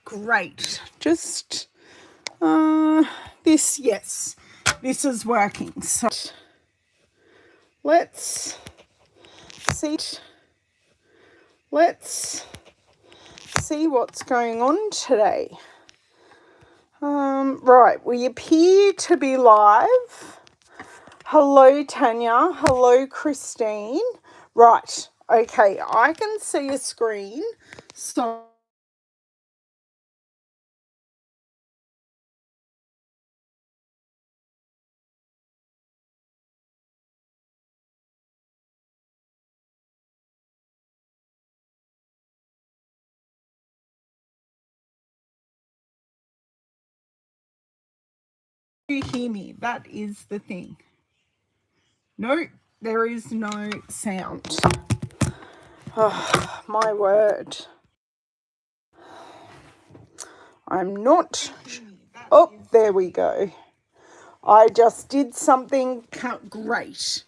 great. Just this, yes, this is working. So let's see. Let's see what's going on today. Right, we appear to be live. Hello, Tanya. Hello, Christine. Right, okay, I can see a screen. So you hear me? That is the thing. No, there is no sound. Oh, my word. I'm not. Oh, there we go. I just did something great.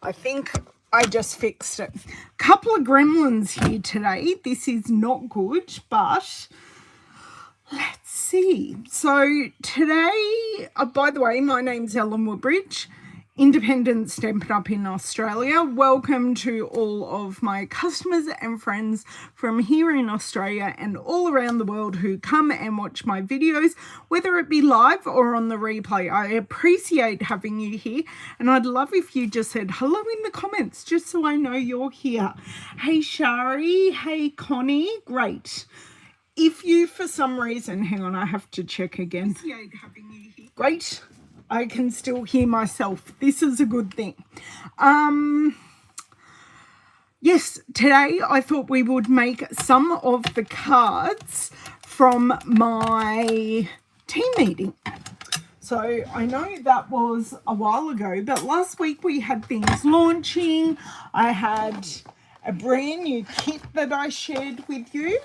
I think I just fixed it. Couple of gremlins here today. This is not good, but let's see. So today, by the way, my name's Ellen Woodbridge, independent Stampin' Up in Australia. Welcome to all of my customers and friends from here in Australia and all around the world who come and watch my videos, whether it be live or on the replay. I appreciate having you here, and I'd love if you just said hello in the comments, just so I know you're here. Hey Shari, hey Connie, great. If you, for some reason, hang on, I have to check again. Great. I can still hear myself. This is a good thing. Yes, today I thought we would make some of the cards from my team meeting. So I know that was a while ago, but last week we had things launching. I had a brand new kit that I shared with you.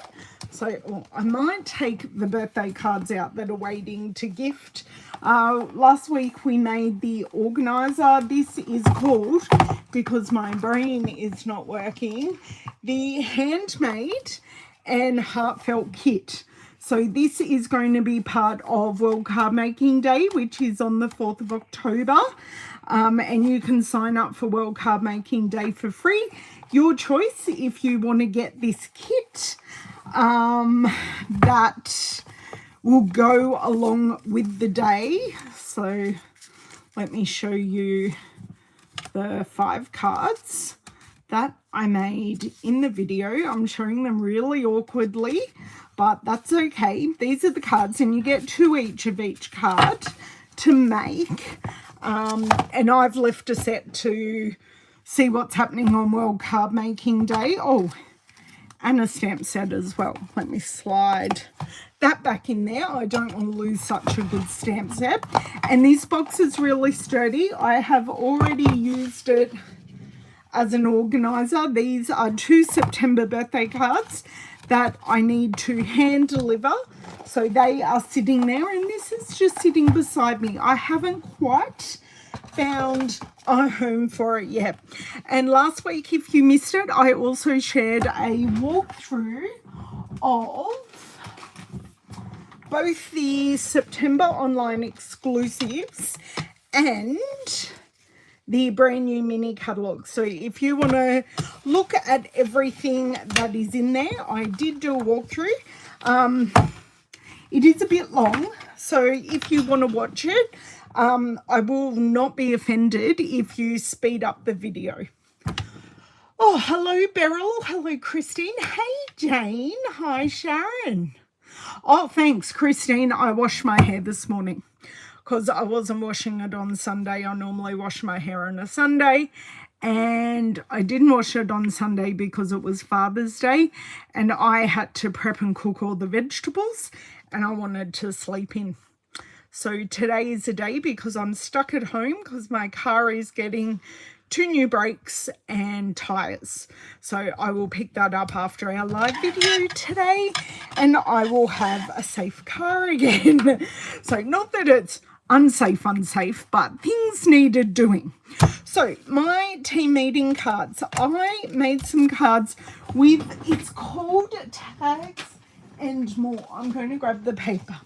So I might take the birthday cards out that are waiting to gift. Last week we made the organizer. This is called, because my brain is not working, the handmade and heartfelt kit. So this is going to be part of World Card Making Day, which is on the 4th of October. And you can sign up for World Card Making Day for free. Your choice if you want to get this kit that will go along with the day. So let me show you the 5 cards that I made in the video. I'm showing them really awkwardly, but that's okay. These are the cards, and you get 2 each of each card to make. And I've left a set to see what's happening on World Card Making Day. Oh, and a stamp set as well. Let me slide that back in there. I don't want to lose such a good stamp set. And this box is really sturdy. I have already used it as an organizer. These are 2 September birthday cards that I need to hand deliver. So they are sitting there, and this is just sitting beside me. I haven't quite found a home for it yet. And last week, if you missed it, I also shared a walkthrough of both the September online exclusives and the brand new mini catalogue. So if you want to look at everything that is in there, I did do a walkthrough. It is a bit long, so if you want to watch it, I will not be offended if you speed up the video. Oh, hello, Beryl. Hello, Christine. Hey, Jane. Hi, Sharon. Oh, thanks, Christine. I washed my hair this morning because I wasn't washing it on Sunday. I normally wash my hair on a Sunday, and I didn't wash it on Sunday because it was Father's Day, and I had to prep and cook all the vegetables, and I wanted to sleep in. So today is a day because I'm stuck at home because my car is getting 2 new brakes and tires. So I will pick that up after our live video today, and I will have a safe car again. So not that it's unsafe, but things needed doing. So my team meeting cards, I made some cards with, it's called Tags and more. I'm going to grab the paper.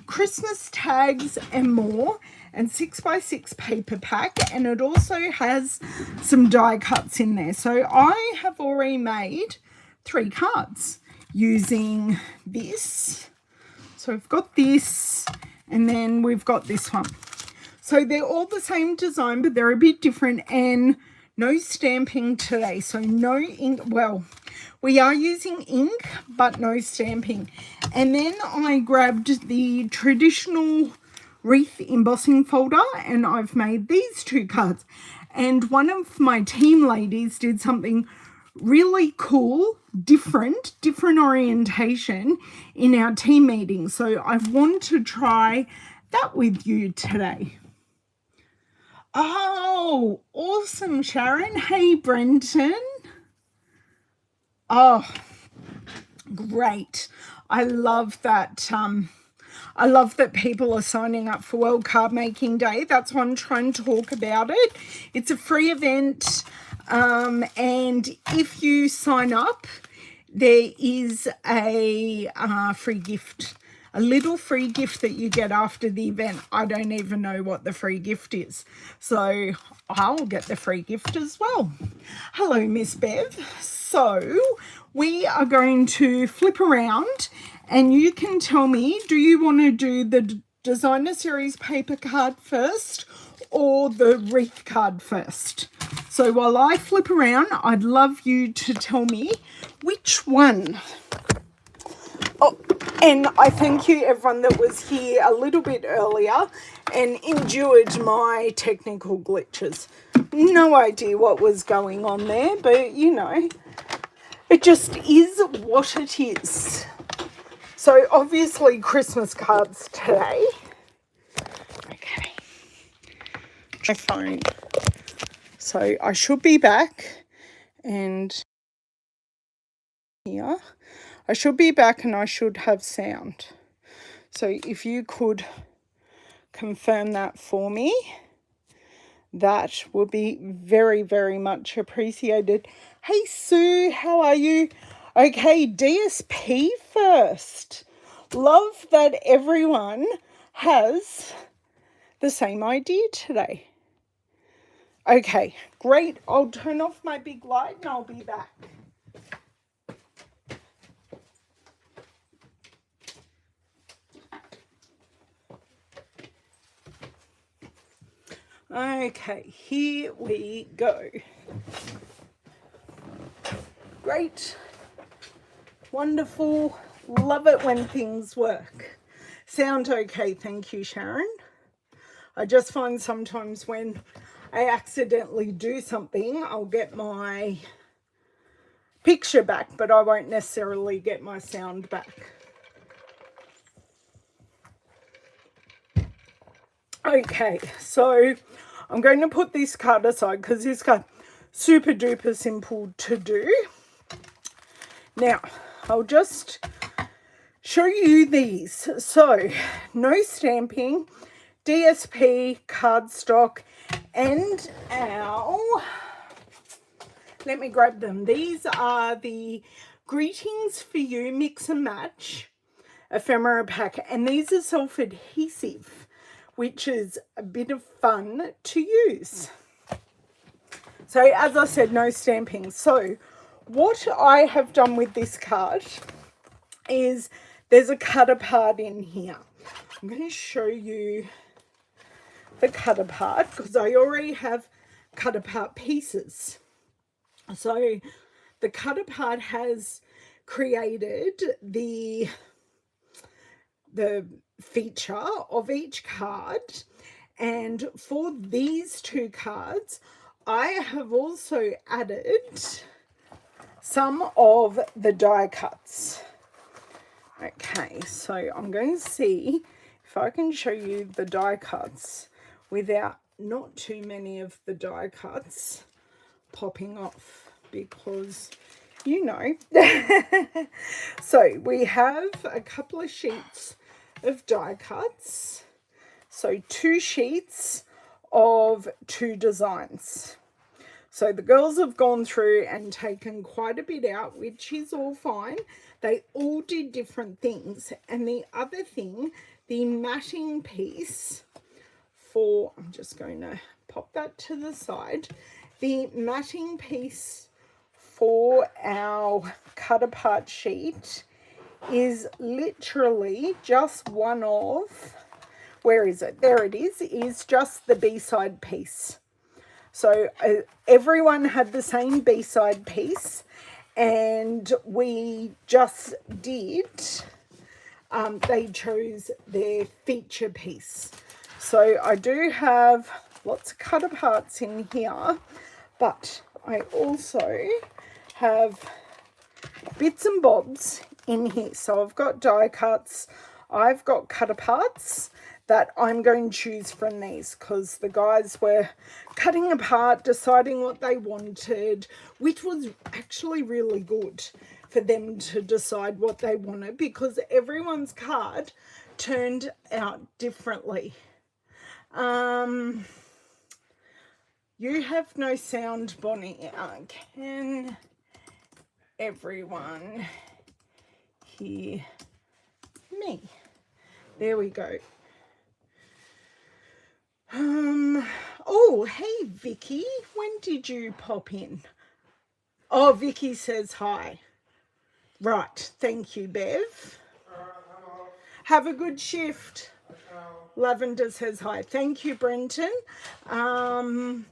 Christmas tags and more, and 6x6 paper pack, and it also has some die cuts in there. So I have already made 3 cards using this. So we've got this, and then we've got this one. So they're all the same design, but they're a bit different, and no stamping today. So no ink. Well, we are using ink, but no stamping. And then I grabbed the traditional wreath embossing folder, and I've made these 2 cards. And one of my team ladies did something really cool, different orientation in our team meeting. So I want to try that with you today. Oh, awesome, Sharon. Hey, Brenton. Oh, great. I love that. I love that people are signing up for World Card Making Day. That's why I'm trying to talk about it. It's a free event. And if you sign up, there is a free gift, a little free gift that you get after the event. I don't even know what the free gift is, so I'll get the free gift as well. Hello, Miss Bev. So we are going to flip around, and you can tell me, do you want to do the designer series paper card first or the wreath card first? So while I flip around, I'd love you to tell me which one. Oh, and I thank you everyone that was here a little bit earlier and endured my technical glitches. No idea what was going on there, but you know, it just is what it is. So obviously Christmas cards today. Okay. My phone. So I should be back, and here I should be back, and I should have sound. So if you could confirm that for me, that would be very, very much appreciated. Hey Sue, how are you? Okay, DSP first. Love that everyone has the same idea today. Okay, great. I'll turn off my big light and I'll be back. Okay, here we go. Great. Wonderful. Love it when things work. Sound okay, thank you, Sharon. I just find sometimes when I accidentally do something, I'll get my picture back, but I won't necessarily get my sound back. Okay, so I'm going to put this card aside because this card super duper simple to do. Now, I'll just show you these. So, no stamping, DSP, cardstock, and our, let me grab them. These are the Greetings for You Mix and Match ephemera pack, and these are self-adhesive, which is a bit of fun to use. So as I said, no stamping. So what I have done with this card is there's a cut apart in here. I'm going to show you the cut apart because I already have cut apart pieces. So the cut apart has created the feature of each card, and for these 2 cards I have also added some of the die cuts. Okay, so I'm going to see if I can show you the die cuts without not too many of the die cuts popping off, because you know. So we have a couple of sheets of die cuts, so 2 sheets of 2 designs. So the girls have gone through and taken quite a bit out, which is all fine. They all did different things. And the other thing, the matting piece for, I'm just going to pop that to the side. The matting piece for our cut apart sheet is literally just one of, where is it? There it is just the B-side piece. So everyone had the same B-side piece, and we just did, they chose their feature piece. So I do have lots of cut aparts in here, but I also have bits and bobs in here. So I've got die cuts, I've got cut aparts that I'm going to choose from these, because the guys were cutting apart, deciding what they wanted, which was actually really good for them to decide what they wanted, because everyone's card turned out differently. You have no sound, Bonnie. Can everyone hear me? There we go. Oh, hey, Vicky. When did you pop in? Oh, Vicky says hi. Right. Thank you, Bev. Have a good shift. Lavender says hi. Thank you, Brenton. Bonnie,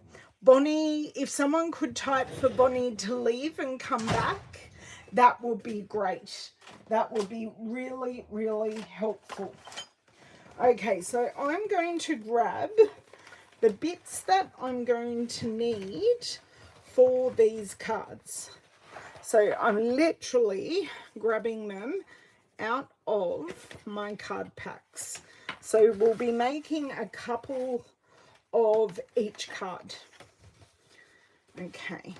if someone could type for Bonnie to leave and come back, that would be great. That would be really, really helpful. Okay, so I'm going to grab the bits that I'm going to need for these cards. So I'm literally grabbing them out of my card packs. So we'll be making a couple of each card. Okay.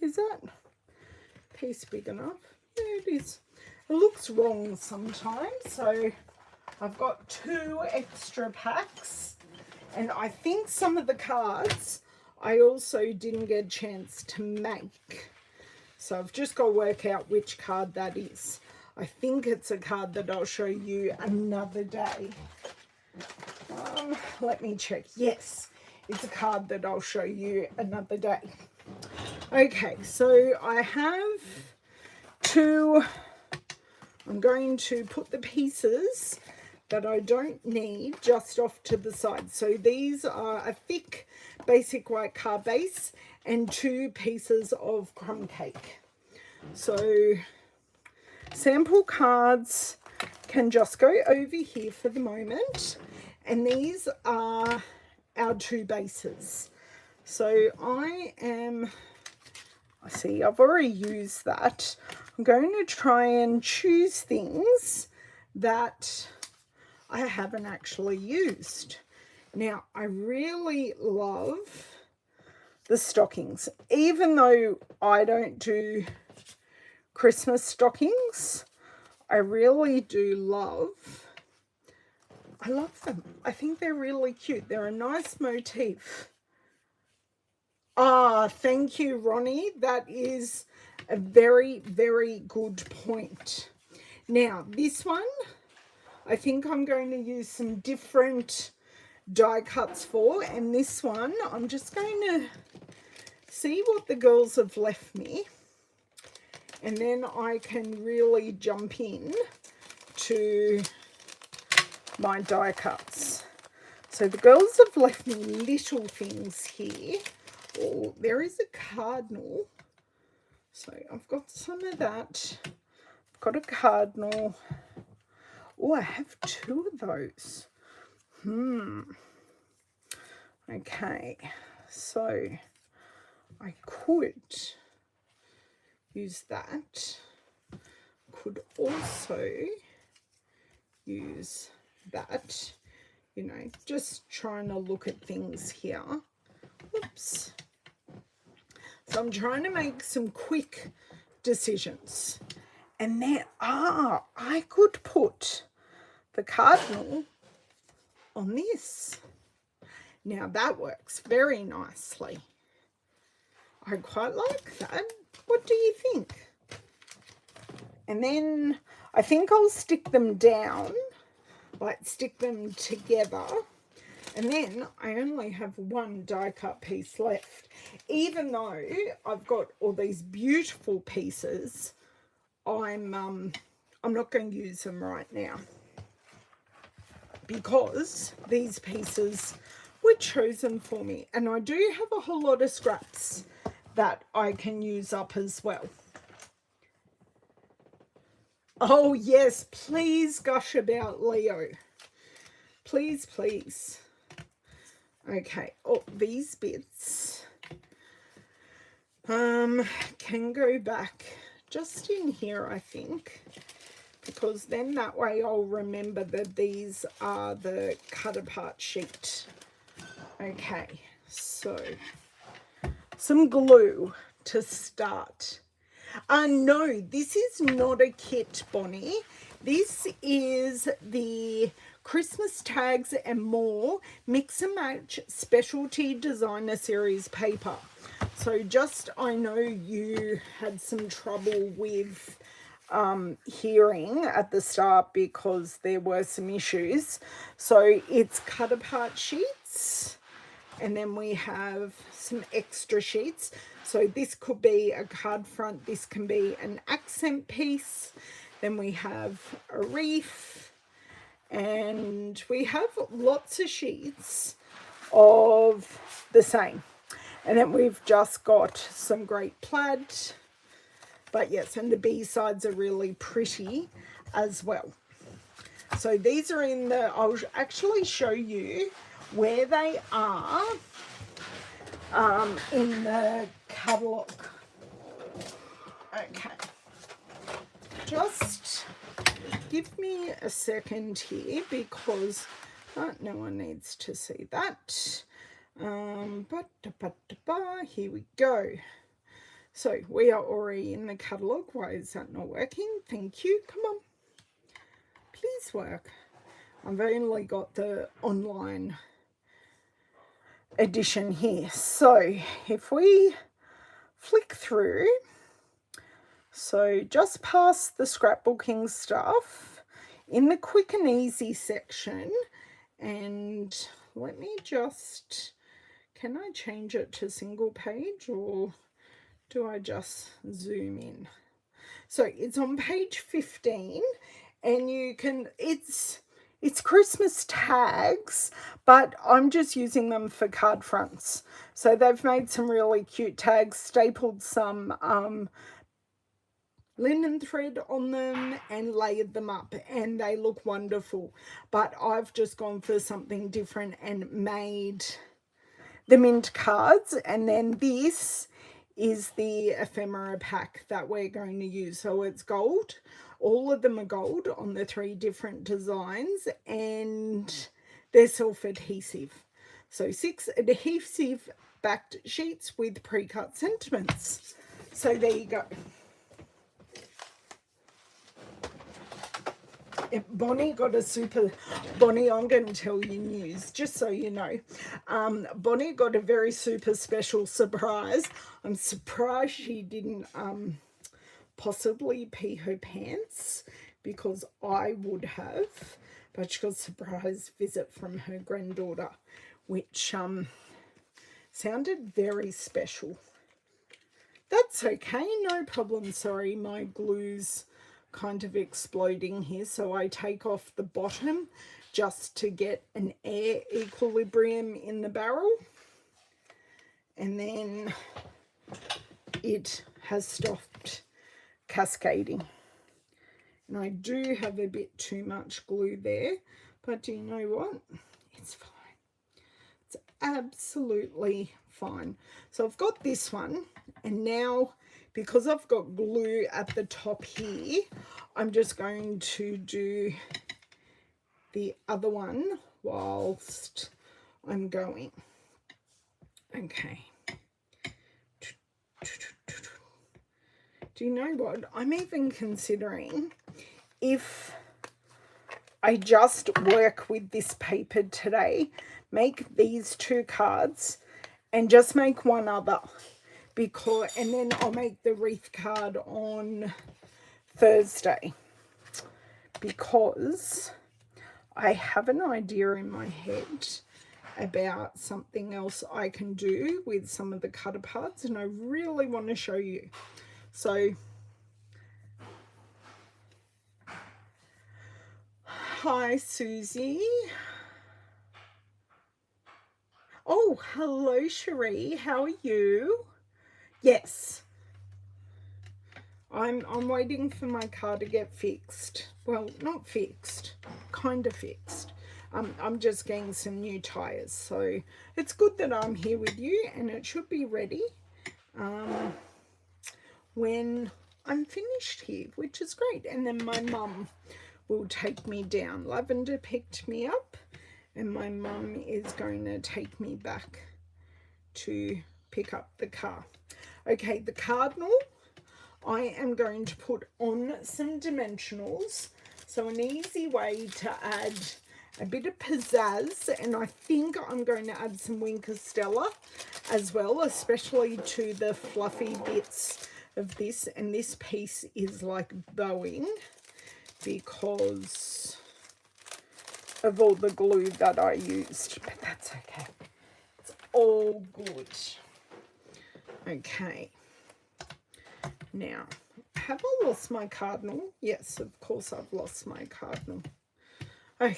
Is that piece big enough? There it is. It looks wrong sometimes, so I've got 2 extra packs, and I think some of the cards I also didn't get a chance to make, so I've just got to work out which card that is. I think it's a card that I'll show you another day. Let me check. Yes, it's a card that I'll show you another day. Okay, so I have 2. I'm going to put the pieces that I don't need just off to the side. So these are a thick basic white card base and 2 pieces of crumb cake. So sample cards can just go over here for the moment, and these are our 2 bases. So I see I've already used that. I'm going to try and choose things that I haven't actually used. Now, I really love the stockings. Even though I don't do Christmas stockings, I really do love, I love them. I think they're really cute. They're a nice motif. Ah, thank you, Ronnie. That is a very, very good point. Now, this one, I think I'm going to use some different die cuts for, and this one, I'm just going to see what the girls have left me, and then I can really jump in to my die cuts. So the girls have left me little things here. Oh, there is a cardinal. So I've got some of that. I've got a cardinal. Oh, I have 2 of those. Okay, so I could use that. Could also use that. You know, just trying to look at things here. Oops. So I'm trying to make some quick decisions. And there are, I could put the cardinal on this. Now that works very nicely. I quite like that. What do you think? And then I think I'll stick them down, like stick them together. And then I only have one die cut piece left. Even though I've got all these beautiful pieces, I'm not going to use them right now because these pieces were chosen for me. And I do have a whole lot of scraps that I can use up as well. Oh yes, please gush about Leo. Please, please. Okay, oh, these bits can go back just in here, I think, because then that way I'll remember that these are the cut apart sheet. Okay, so some glue to start. No, this is not a kit, Bonnie. This is the Christmas Tags and More Mix and Match Specialty Designer Series paper. So just, I know you had some trouble with hearing at the start because there were some issues. So it's cut apart sheets, and then we have some extra sheets. So this could be a card front, this can be an accent piece. Then we have a wreath, and we have lots of sheets of the same. And then we've just got some great plaid. But yes, and the B-sides are really pretty as well. So these are in the, I'll actually show you where they are in the catalogue. Okay. Just give me a second here because no one needs to see that. Here we go. So we are already in the catalogue. Why is that not working? Thank you. Come on. Please work. I've only got the online edition here. So if we flick through, so just past the scrapbooking stuff, in the quick and easy section, and let me just, can I change it to single page or do I just zoom in? So it's on page 15, and you can, it's Christmas tags, but I'm just using them for card fronts. So they've made some really cute tags, stapled some linen thread on them and layered them up, and they look wonderful. But I've just gone for something different and made the mint cards, and then this is the ephemera pack that we're going to use. So it's gold. All of them are gold on the 3 different designs, and they're self-adhesive. So 6 adhesive backed sheets with pre-cut sentiments. So there you go. Bonnie got a super, Bonnie, I'm going to tell you news, just so you know. Bonnie got a very super special surprise. I'm surprised she didn't possibly pee her pants, because I would have, but she got a surprise visit from her granddaughter, which sounded very special. That's okay, no problem. Sorry, my glue's kind of exploding here, so I take off the bottom just to get an air equilibrium in the barrel, and then it has stopped cascading. And I do have a bit too much glue there, but do you know what? It's fine. It's absolutely fine. So I've got this one, and now because I've got glue at the top here, I'm just going to do the other one whilst I'm going. Okay. Do you know what? I'm even considering if I just work with this paper today, make these 2 cards and just make one other, and then I'll make the wreath card on Thursday, because I have an idea in my head about something else I can do with some of the cut aparts, and I really want to show you. So hi Susie. Oh, hello Cherie, how are you? Yes, I'm waiting for my car to get fixed. Well, not fixed, kind of fixed. I'm just getting some new tires, so it's good that I'm here with you, and it should be ready when I'm finished here, which is great. And then my mum will take me down. Lavender picked me up, and my mum is going to take me back to pick up the car. Okay, the cardinal, I am going to put on some dimensionals. So an easy way to add a bit of pizzazz, and I think I'm going to add some Winker Stella as well, especially to the fluffy bits of this. And this piece is like bowing because of all the glue that I used, but that's okay. It's all good. Okay. Now, have I lost my cardinal? Yes, of course I've lost my cardinal. Okay.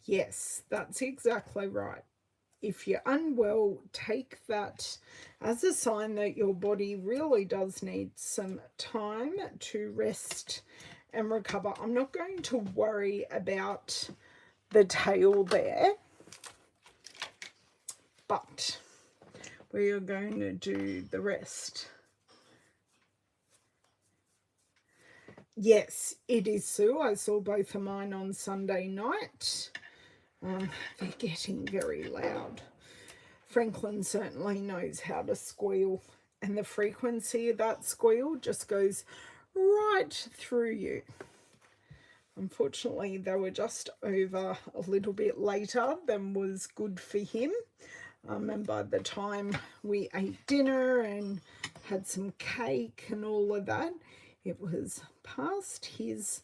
Yes, that's exactly right. If you're unwell, take that as a sign that your body really does need some time to rest and recover. I'm not going to worry about the tail there, but we are going to do the rest. Yes, it is Sue. I saw both of mine on Sunday night. They're getting very loud. Franklin certainly knows how to squeal, and the frequency of that squeal just goes right through you. Unfortunately, they were just over a little bit later than was good for him. And by the time we ate dinner and had some cake and all of that, it was past his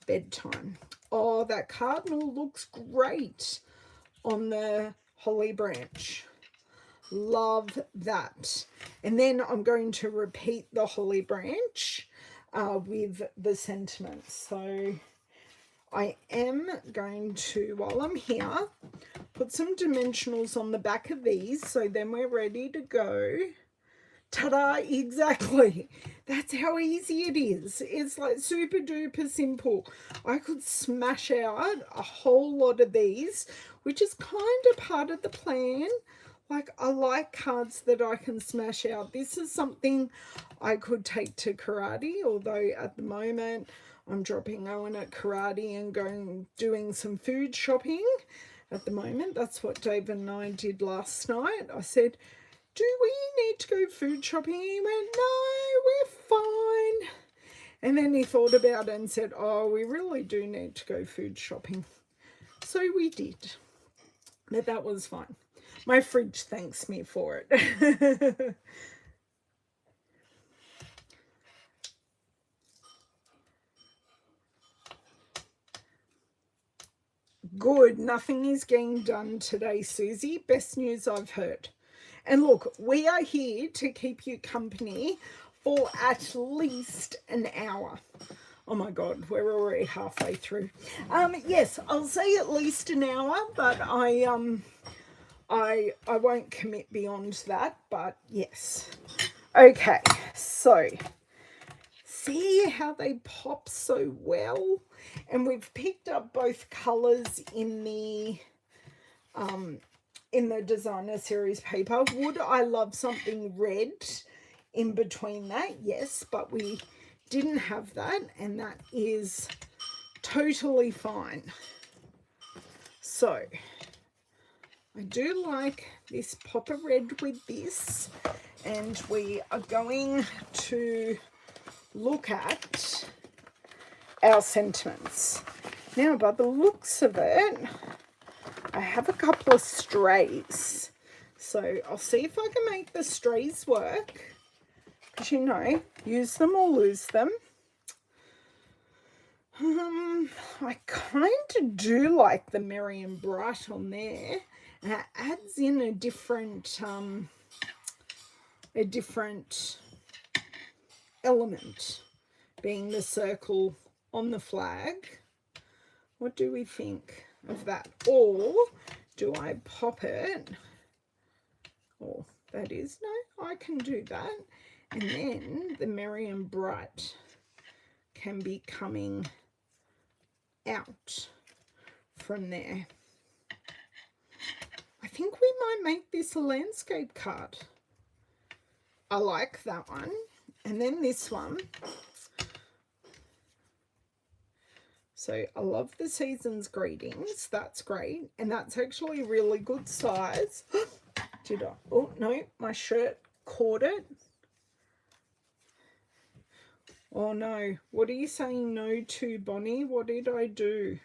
bedtime. Oh, that cardinal looks great on the holly branch. Love that. And then I'm going to repeat the holly branch with the sentiments. So I am going to, while I'm here, put some dimensionals on the back of these, so then we're ready to go. Ta-da, exactly. That's how easy it is. It's like super duper simple. I could smash out a whole lot of these, which is kind of part of the plan. Like, I like cards that I can smash out. This is something I could take to karate, although at the moment I'm dropping Owen at karate and doing some food shopping at the moment. That's what David and I did last night. I said, do we need to go food shopping? He went, no, we're fine. And then he thought about it and said, oh, we really do need to go food shopping. So we did. But that was fine. My fridge thanks me for it. Good. Nothing is getting done today, Susie. Best news I've heard. And look, we are here to keep you company for at least an hour. Oh my God, we're already halfway through. Yes, I'll say at least an hour, but I won't commit beyond that, but yes. Okay, so see how they pop so well? And we've picked up both colours in the designer series paper. Would I love something red in between that? Yes, but we didn't have that, and that is totally fine. So I do like this pop of red with this, and we are going to look at our sentiments. Now, by the looks of it, I have a couple of strays. So I'll see if I can make the strays work. Because, you know, use them or lose them. I kind of do like the Merry and Bright on there. And it adds in a different element, being the circle on the flag. What do we think of that? Or do I pop it? Oh, that is, no, I can do that. And then the Merry and Bright can be coming out from there. I think we might make this a landscape card. I like that one. And then this one. So I love the season's greetings. That's great. And that's actually a really good size. Did I? Oh, no, my shirt caught it. Oh, no. What are you saying no to, Bonnie? What did I do?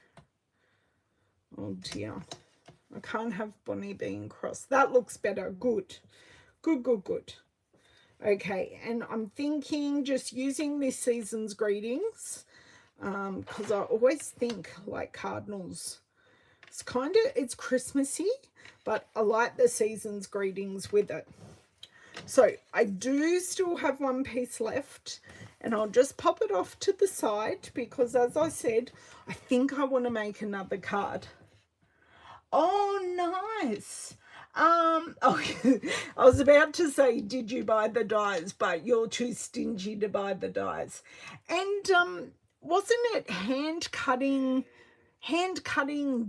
Oh, dear. I can't have Bonnie being cross. That looks better. Good. Good, good, good. Okay, and I'm thinking just using this season's greetings, because I always think like cardinals. It's Christmassy, but I like the season's greetings with it. So I do still have one piece left, and I'll just pop it off to the side because, as I said, I think I want to make another card. Oh, nice. Oh, I was about to say, did you buy the dies? But you're too stingy to buy the dies. And wasn't it hand cutting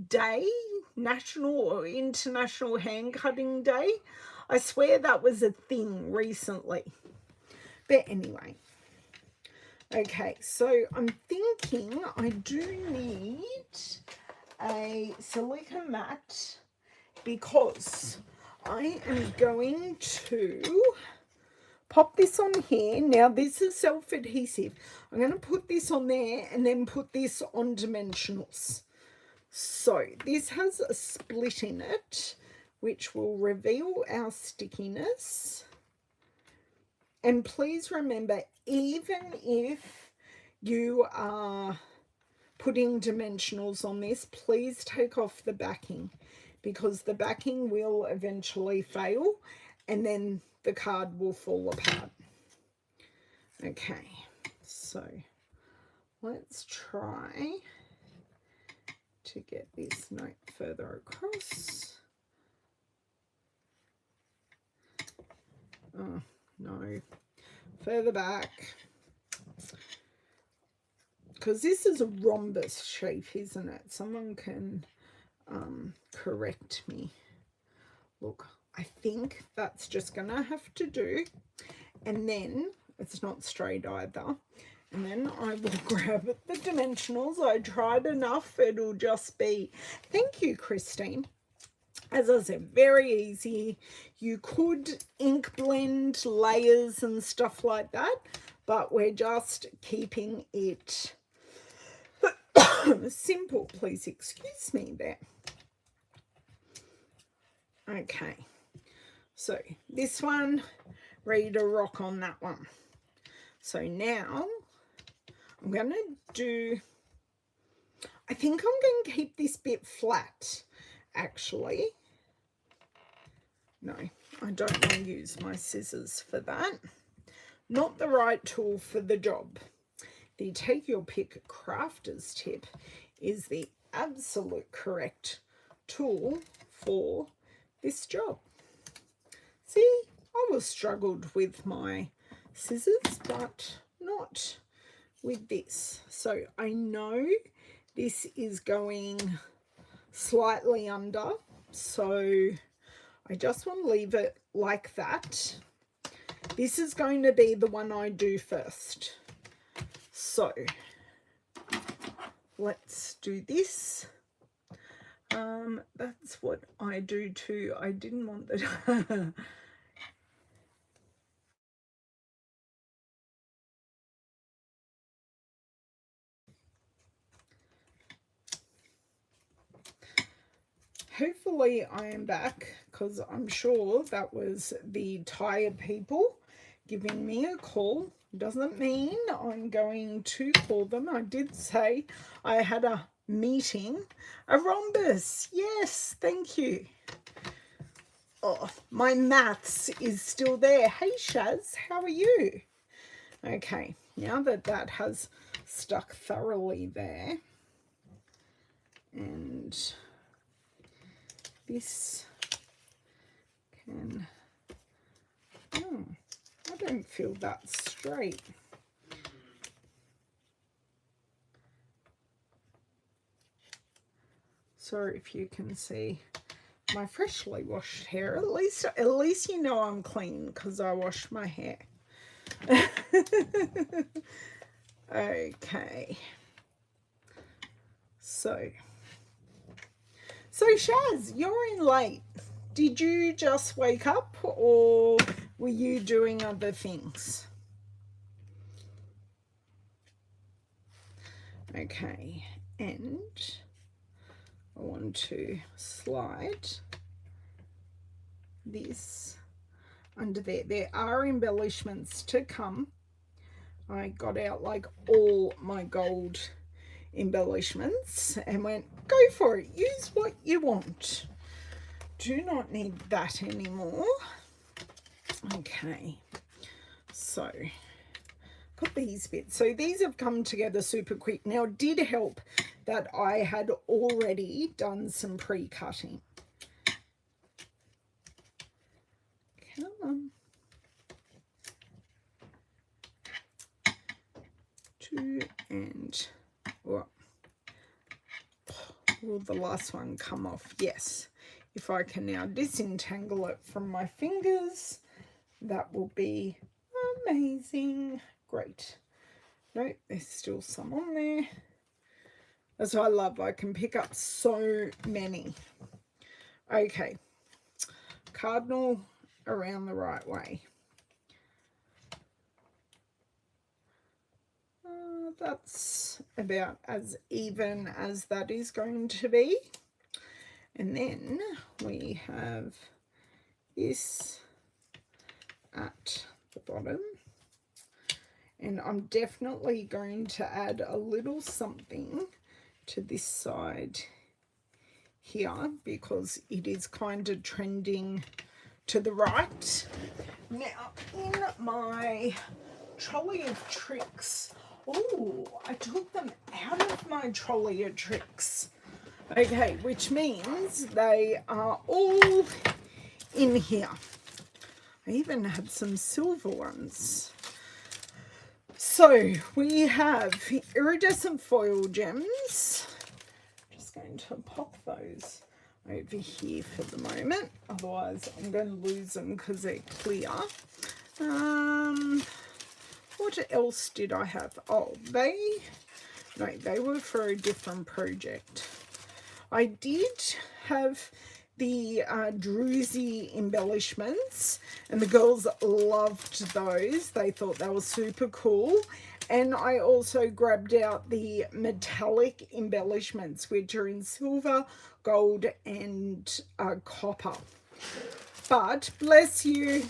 day, national or international hand cutting day? I swear that was a thing recently. But anyway, okay, so I'm thinking I do need a silica mat because I am going to pop this on here. Now this is self-adhesive. I'm going to put this on there and then put this on dimensionals. So this has a split in it, which will reveal our stickiness. And please remember, even if you are putting dimensionals on this, please take off the backing, because the backing will eventually fail and then the card will fall apart. Okay, so let's try to get this note further across. Oh, no, further back. Because this is a rhombus shape, isn't it? Someone can correct me. Look, I think that's just going to have to do. And then it's not straight either. And then I will grab the dimensionals. I tried enough. It'll just be, thank you, Christine. As I said, very easy. You could ink blend layers and stuff like that, but we're just keeping it simple. Please excuse me there. Okay, so this one, ready to rock on that one. So now I'm going to do, I think I'm going to keep this bit flat, actually. No, I don't want to use my scissors for that. Not the right tool for the job. The take your pick crafter's tip is the absolute correct tool for this job. See, I was struggled with my scissors, but not with this. So I know this is going slightly under, so I just want to leave it like that. This is going to be the one I do first. So let's do this. That's what I do too. I didn't want that. Hopefully I am back, because I'm sure that was the tired people giving me a call. Doesn't mean I'm going to call them. I did say I had a meeting. A rhombus. Yes, thank you. Oh, my maths is still there. Hey, Shaz, how are you? Okay, now that that has stuck thoroughly there, and this can, oh, I don't feel that straight. Sorry if you can see my freshly washed hair. At least you know I'm clean, because I wash my hair. Okay. So Shaz, you're in late. Did you just wake up, or were you doing other things? Okay, and I want to slide this under there. There are embellishments to come. I got out like all my gold embellishments and went, go for it, use what you want. Do not need that anymore. Okay, so got these bits. So these have come together super quick. Now, it did help that I had already done some pre-cutting. Come on. 2 and what? Will the last one come off? Yes. If I can now disentangle it from my fingers, that will be amazing. Great. No, there's still some on there. That's what I love. I can pick up so many. Okay. Cardinal around the right way. That's about as even as that is going to be. And then we have this at the bottom. And I'm definitely going to add a little something to this side here, because it is kind of trending to the right. Now, in my trolley of tricks, oh, I took them out of my trolley of tricks. Okay, which means they are all in here. I even had some silver ones. So we have iridescent foil gems. Just going to pop those over here for the moment. Otherwise, I'm going to lose them because they're clear. What else did I have? Oh, they were for a different project. I did have the druzy embellishments, and the girls loved those. They thought they were super cool. And I also grabbed out the metallic embellishments, which are in silver, gold, and copper. But bless you,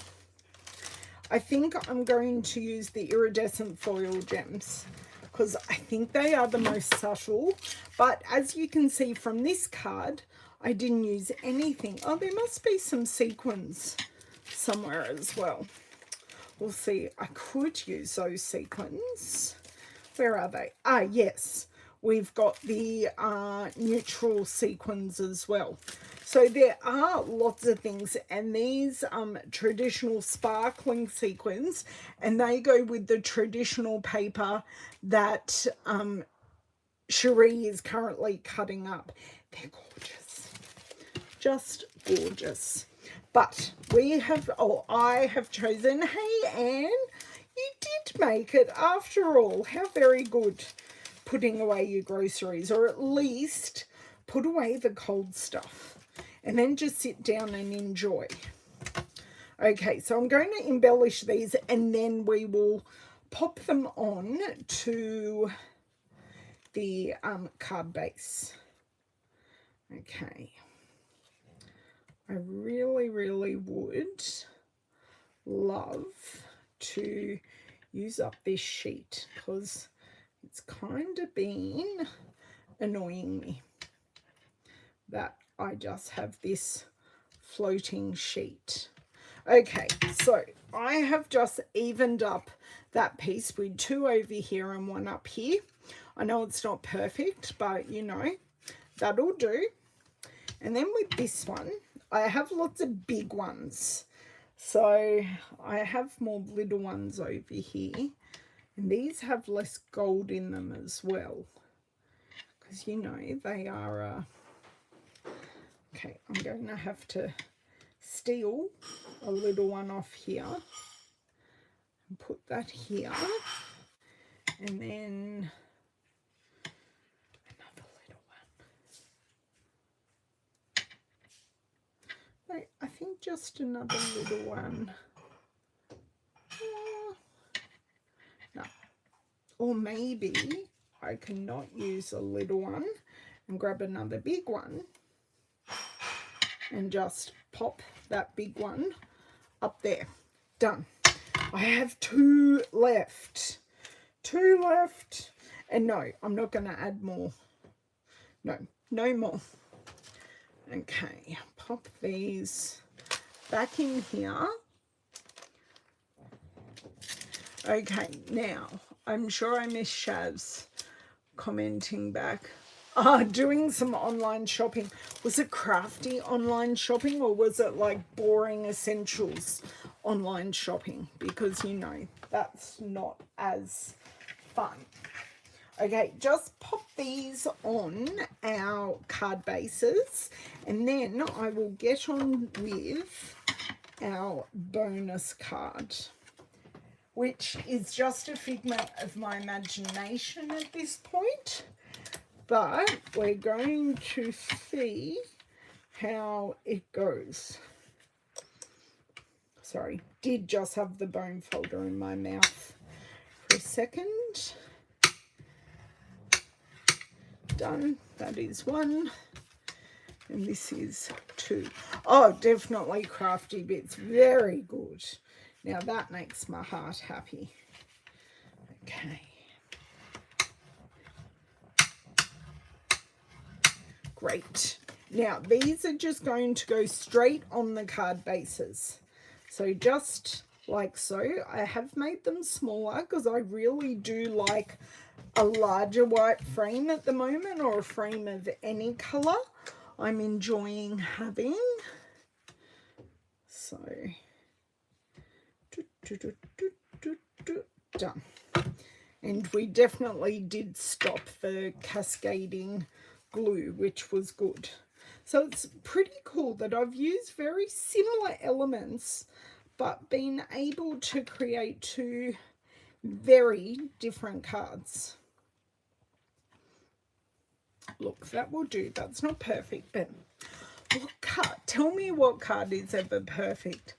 I think I'm going to use the iridescent foil gems, because I think they are the most subtle. But as you can see from this card, I didn't use anything. Oh, there must be some sequins somewhere as well. We'll see. I could use those sequins. Where are they? Ah, yes. We've got the neutral sequins as well. So there are lots of things, and these traditional sparkling sequins, and they go with the traditional paper that Cherie is currently cutting up. They're gorgeous. Just gorgeous. But we have, I have chosen, hey Anne, you did make it after all. How very good, putting away your groceries, or at least put away the cold stuff, and then just sit down and enjoy. Okay, so I'm going to embellish these, and then we will pop them on to the card base. Okay. I really, really would love to use up this sheet because it's kind of been annoying me that I just have this floating sheet. Okay, so I have just evened up that piece with 2 over here and 1 up here. I know it's not perfect, but you know, that'll do. And then with this one, I have lots of big ones. So I have more little ones over here. And these have less gold in them as well. Because, you know, they are... Okay, I'm going to have to steal a little one off here. And put that here. And then... I think just another little one. No. Or maybe I can not use a little one and grab another big one and just pop that big one up there. Done. I have 2 left. 2 left. And no, I'm not going to add more. No, no more. Okay, pop these back in here. Okay, now, I'm sure I missed Shaz commenting back. Doing some online shopping. Was it crafty online shopping or was it like boring essentials online shopping? Because, you know, that's not as fun. Okay, just pop these on our card bases and then I will get on with our bonus card, which is just a figment of my imagination at this point. But we're going to see how it goes. Sorry, did just have the bone folder in my mouth for a second. Done. That is 1. And this is 2. Oh, definitely crafty bits. Very good. Now that makes my heart happy. Okay. Great. Now these are just going to go straight on the card bases. So just like so. I have made them smaller because I really do like a larger white frame at the moment, or a frame of any colour I'm enjoying having. So done. And we definitely did stop the cascading glue, which was good. So it's pretty cool that I've used very similar elements but been able to create 2 very different cards. Look, that will do. That's not perfect, but what card? Tell me what card is ever perfect.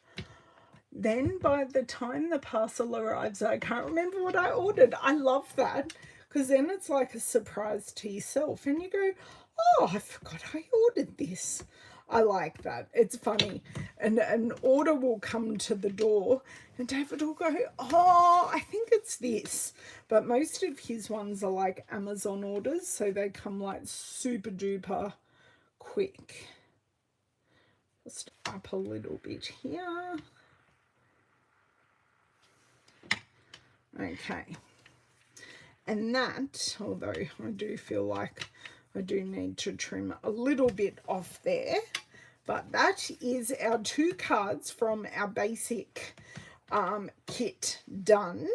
Then by the time the parcel arrives, I can't remember what I ordered. I love that because then it's like a surprise to yourself and you go, oh, I forgot I ordered this. I like that. It's funny. And an order will come to the door and David will go, oh, I think it's this. But most of his ones are like Amazon orders, so they come like super duper quick. Just up a little bit here. Okay. And that, although I do feel like I do need to trim a little bit off there, but that is our 2 cards from our basic kit done.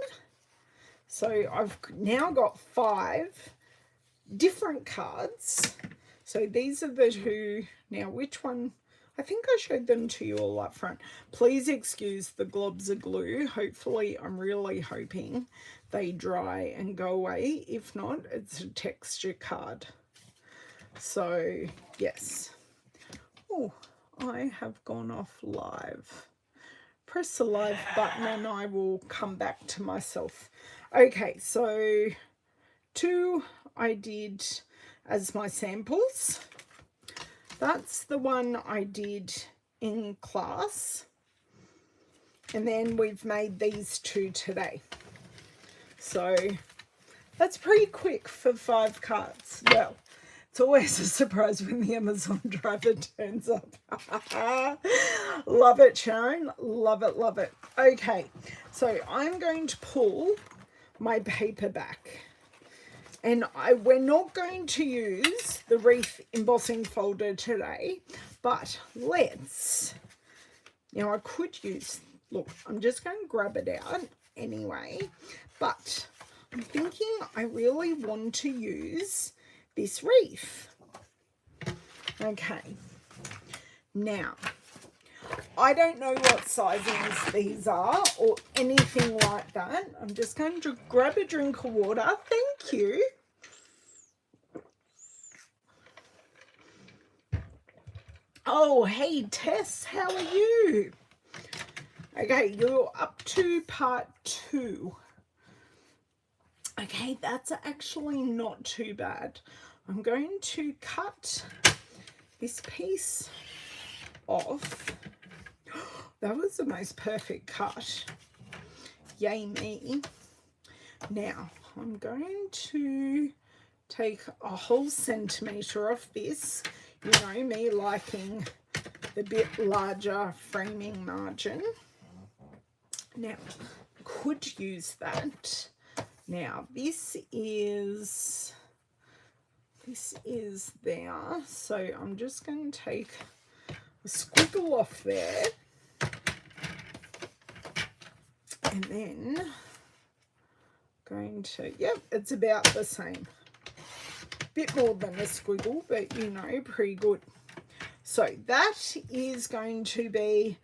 So I've now got 5 different cards. So these are the 2. Now which one? I think I showed them to you all up front. Please excuse the globs of glue. Hopefully, I'm really hoping they dry and go away. If not, it's a texture card. So yes. Oh, I have gone off live. Press the live button and I will come back to myself. Okay, so 2 I did as my samples. That's the one I did in class. And then we've made these 2 today. So that's pretty quick for 5 cards. Well, it's always a surprise when the Amazon driver turns up. Love it, Sharon. Love it, love it. Okay, so I'm going to pull my paper back. And we're not going to use the wreath embossing folder today, but let's, I could use, look, I'm just going to grab it out anyway, but I'm thinking I really want to use this wreath. Okay, now, I don't know what sizings these are or anything like that. I'm just going to grab a drink of water. Thank you. Oh, hey, Tess, how are you? Okay, you're up to part 2. Okay, that's actually not too bad. I'm going to cut this piece off. That was the most perfect cut. Yay me. Now, I'm going to take a whole centimetre off this. You know me liking the bit larger framing margin. Now, could use that. Now, this is there. So I'm just going to take a squiggle off there. And then going to, yep, it's about the same. Bit more than a squiggle, but pretty good. So that is going to be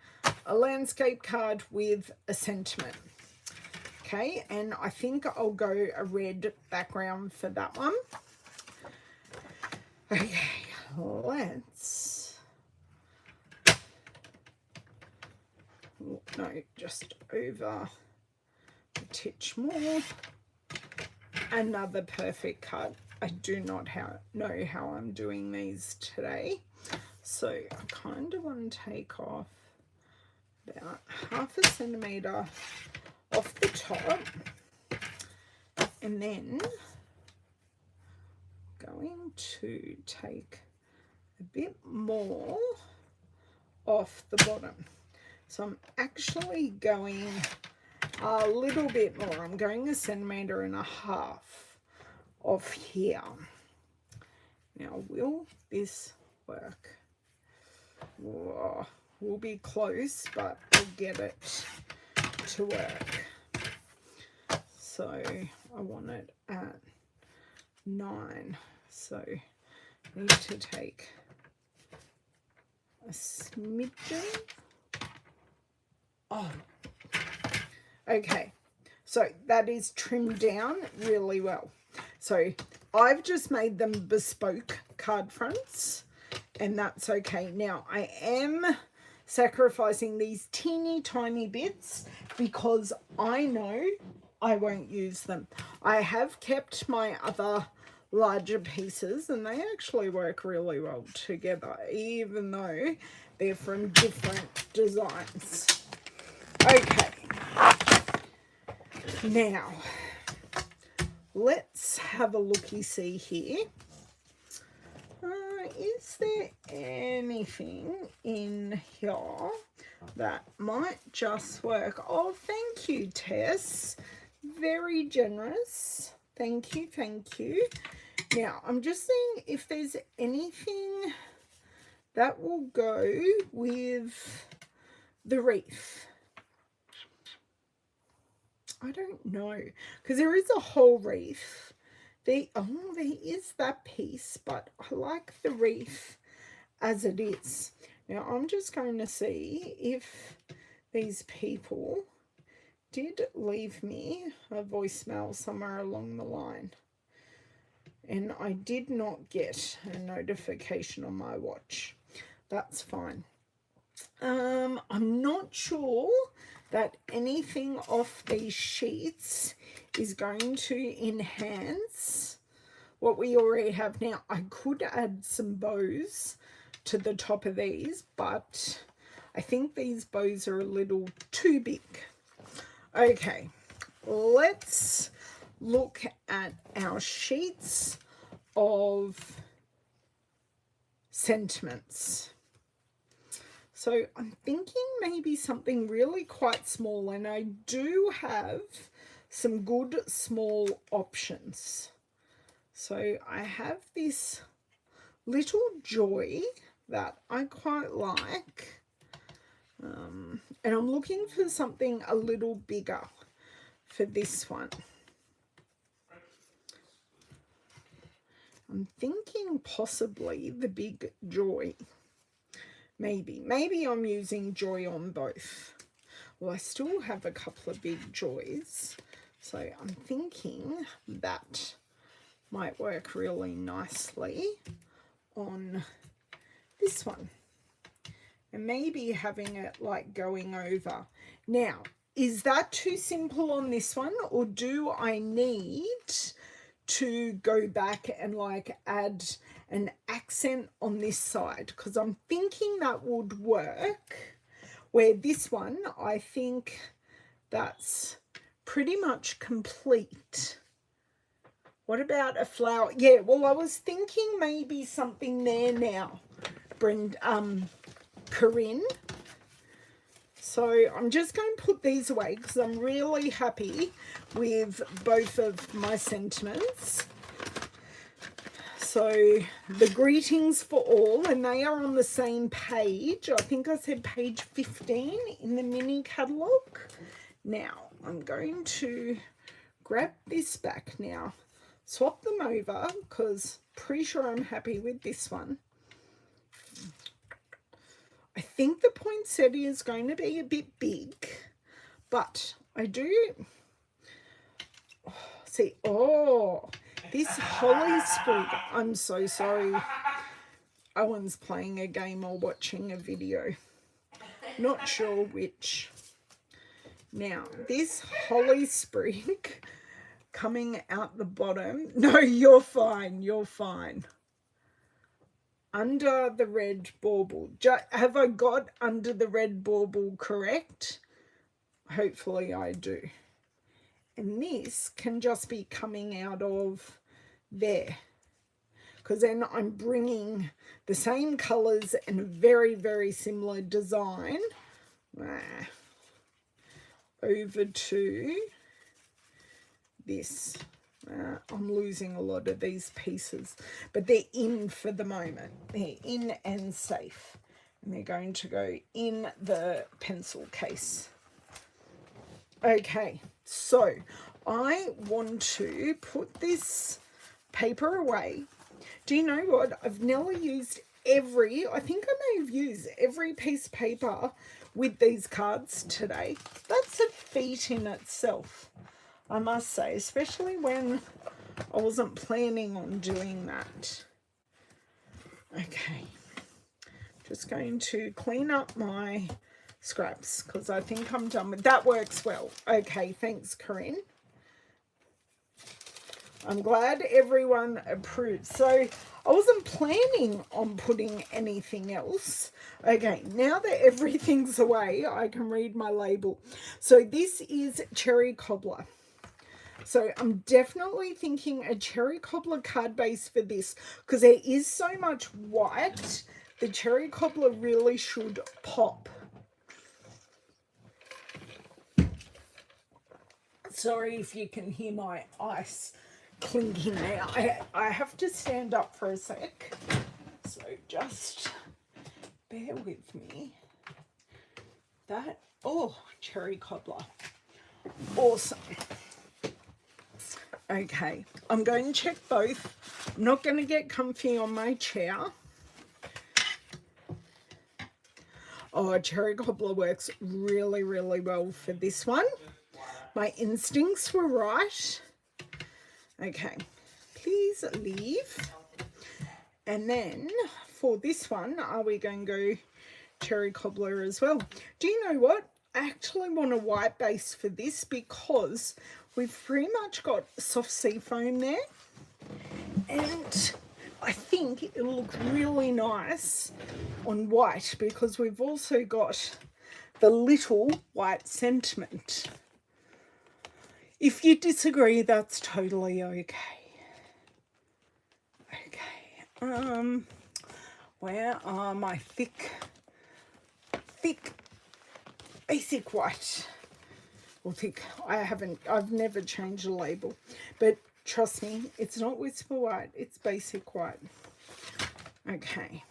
a landscape card with a sentiment. Okay, and I think I'll go a red background for that one. Okay, let's, no, just over a titch more. Another perfect cut. I do not know how I'm doing these today. So I kind of want to take off about 1/2 centimetre off the top. And then going to take a bit more off the bottom. So I'm actually going a little bit more. I'm going 1.5 centimetres off here. Now, will this work? Whoa, we'll be close, but we'll get it to work. So I want it at 9. So I need to take a smidgen. Oh, okay. So that is trimmed down really well. So I've just made them bespoke card fronts, and that's okay. Now I am sacrificing these teeny tiny bits because I know I won't use them. I have kept my other larger pieces and they actually work really well together, even though they're from different designs. Okay, now let's have a looky-see here. Is there anything in here that might just work? Oh, thank you, Tess. Very generous. Thank you, thank you. Now, I'm just seeing if there's anything that will go with the wreath. I don't know, because there is a whole wreath. There is that piece, but I like the wreath as it is. Now, I'm just going to see if these people did leave me a voicemail somewhere along the line. And I did not get a notification on my watch. That's fine. I'm not sure that anything off these sheets is going to enhance what we already have. Now, I could add some bows to the top of these, but I think these bows are a little too big. Okay, let's look at our sheets of sentiments. So I'm thinking maybe something really quite small, and I do have some good small options. So I have this little joy that I quite like, and I'm looking for something a little bigger for this one. I'm thinking possibly the big joy. Maybe I'm using joy on both. Well, I still have a couple of big joys, so I'm thinking that might work really nicely on this one, and maybe having it like going over. Now, is that too simple on this one, or do I need to go back and like add an accent on this side? Because I'm thinking that would work, where this one, I think that's pretty much complete. What about a flower? Yeah, well, I was thinking maybe something there now, Corinne. So I'm just going to put these away because I'm really happy with both of my sentiments. So the greetings for all, and they are on the same page. I think I said page 15 in the mini catalogue. Now I'm going to grab this back now, swap them over because pretty sure I'm happy with this one. I think the poinsettia is going to be a bit big, but I do see, this holly sprig. I'm so sorry. Owen's playing a game or watching a video. Not sure which. Now, this holly sprig coming out the bottom. No, you're fine. You're fine. Under the red bauble. Have I got under the red bauble correct? Hopefully I do. And this can just be coming out of there, because then I'm bringing the same colours and a very, very similar design over to this. I'm losing a lot of these pieces, but they're in for the moment. They're in and safe, and they're going to go in the pencil case. Okay, so I want to put this paper away. Do you know what? I've never used I think I may have used every piece of paper with these cards today. That's a feat in itself, I must say, especially when I wasn't planning on doing that. Okay, just going to clean up my scraps because I think I'm done with that. Works well. Okay, thanks, Corinne. I'm glad everyone approves. So I wasn't planning on putting anything else. Okay, now that everything's away, I can read my label. So this is Cherry Cobbler. So I'm definitely thinking a Cherry Cobbler card base for this because there is so much white. The Cherry Cobbler really should pop. Sorry if you can hear my ice clinking now. I have to stand up for a sec, so just bear with me. That, Cherry Cobbler, awesome. Okay, I'm going to check both. I'm not going to get comfy on my chair. Cherry Cobbler works really, really well for this one. My instincts were right. Okay, please leave. And then for this one, are we going to go cherry cobbler as well? Do you know what? I actually want a white base for this because we've pretty much got soft sea foam there. And I think it'll look really nice on white because we've also got the little white sentiment. If you disagree, that's totally okay. Okay, where are my thick basic white? Well, thick, I've never changed the label, but trust me, it's not whisper white, it's basic white. Okay.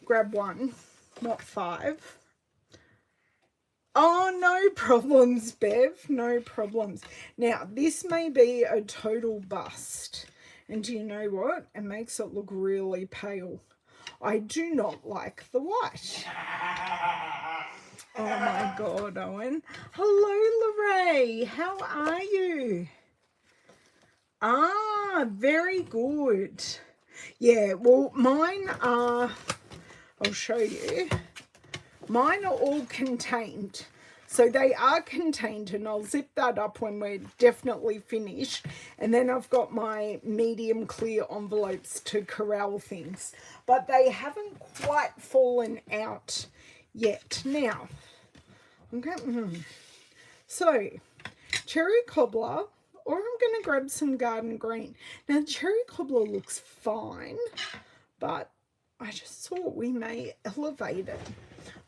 Grab one, not 5. Oh, no problems, Bev, no problems. Now, this may be a total bust. And do you know what? It makes it look really pale. I do not like the white. Oh, my God, Owen. Hello, Lorraine. How are you? Ah, very good. Yeah, well, mine are, I'll show you. Mine are all contained. So they are contained, and I'll zip that up when we're definitely finished. And then I've got my medium clear envelopes to corral things. But they haven't quite fallen out yet. Now, okay, so cherry cobbler, or I'm going to grab some garden green. Now, cherry cobbler looks fine, but I just thought we may elevate it.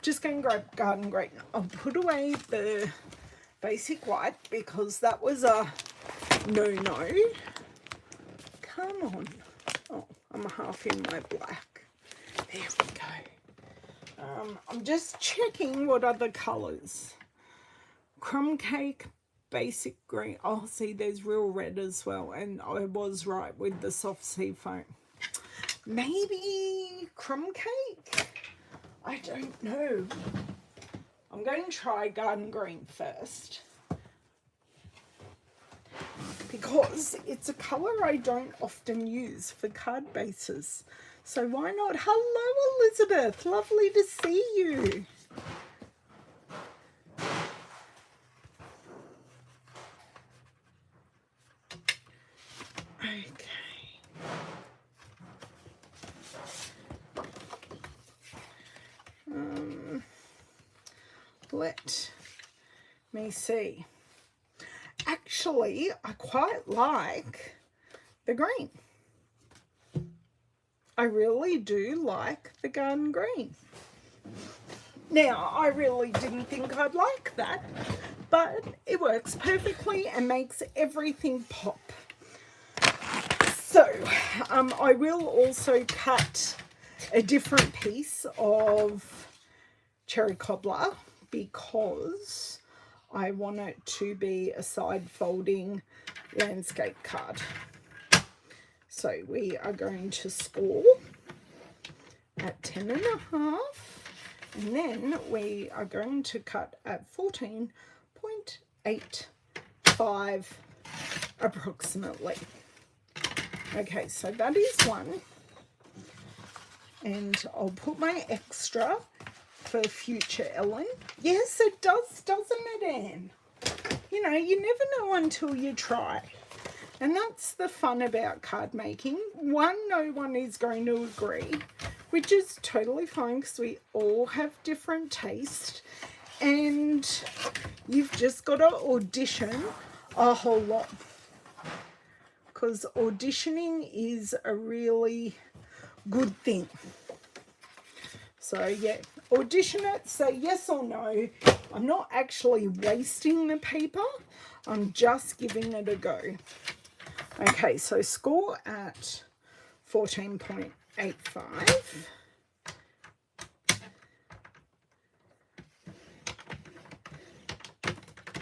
Just going to grab garden green. I'll put away the basic white because that was a no-no. Come on. Oh, I'm half in my black. There we go. I'm just checking what other colours. Crumb cake, basic green. Oh, see, there's real red as well. And I was right with the soft sea foam. Maybe crumb cake? I don't know. I'm going to try garden green first because it's a colour I don't often use for card bases. So why not? Hello, Elizabeth. Lovely to see you. Okay. Let me see. Actually, I quite like the green. I really do like the garden green. Now, I really didn't think I'd like that, but it works perfectly and makes everything pop. So, I will also cut a different piece of cherry cobbler because I want it to be a side folding landscape card. So we are going to score at 10.5, and then we are going to cut at 14.85 approximately. Okay, so that is one. And I'll put my extra for future Ellen. Yes, it does, doesn't it, Anne? You know, you never know until you try. And that's the fun about card making. One, no one is going to agree, which is totally fine because we all have different taste. And you've just got to audition a whole lot. Because auditioning is a really good thing. So yeah, audition it, say yes or no. I'm not actually wasting the paper, I'm just giving it a go. Okay, so score at 14.85.